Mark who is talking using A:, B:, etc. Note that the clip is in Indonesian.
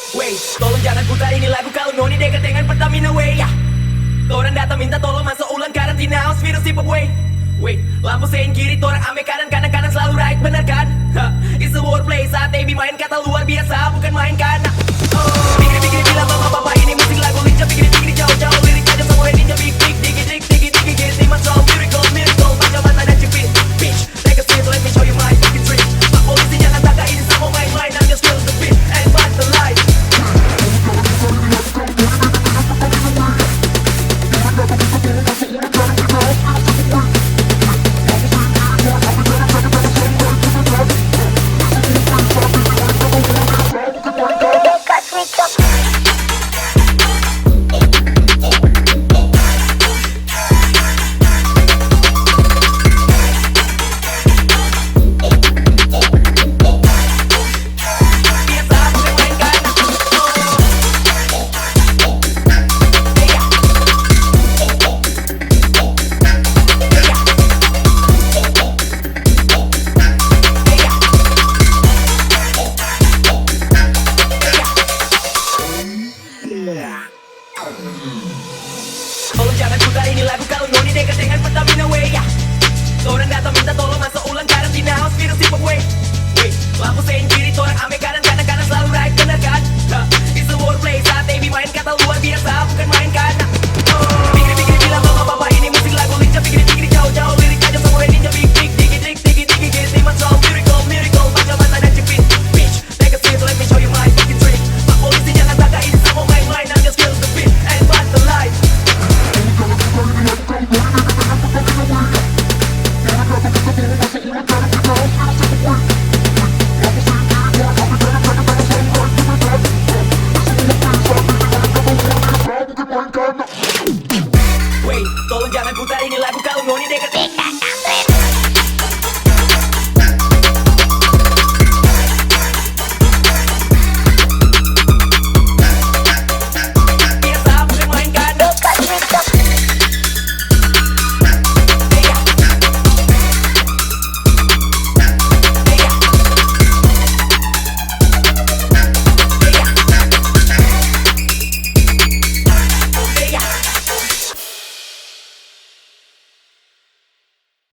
A: Wey, tolong jangan putar ini lagu kalau noni dekat dengan Pertamina wey ya. Orang datang minta tolong masuk ulang karantina haus virus hip hop wey. Wait, lampu sein kiri, orang ame kanan, kanan selalu right, bener kan? It's a wordplay, saat Ebi main kata luar biasa, bukan main kanak. Pikir-pikir bilang bapak-bapak ini musik lagu lincah. Pikir-pikir jauh-jauh, lirik aja semua ninja. Big, get lima soul, miracle, macam mata dan jepit. Bitch, take a seat, let me show you my fucking trick. Pak polisi jangan taka ini sama main-main, I'm just feel the beat and fight the light. Tolong jangan putar ini lagu kalau noni dekat dengan Pertamina wey ya. Orang datang minta tolong masuk ulang karantina haus virus hip hop wey. Wait, lampu sein kiri, orang ame kanan, kanan selalu right, bener kan? It's a wordplay, saat Ebi main kata luar biasa, bukan main kanak. Pikir-pikir bilang bapak-bapak ini musik lagu lincah. Pikir-pikir jauh-jauh, lirik aja semua ninja. Big, get lima soul, miracle, macam mata dan jepit. Bitch, take a seat, let me show you my fucking trick. Pak polisi jangan taka ini sama main-main, I'm just feel the beat and fight the light. Wey, tolong jangan putar ini lagu kalau noni dekat.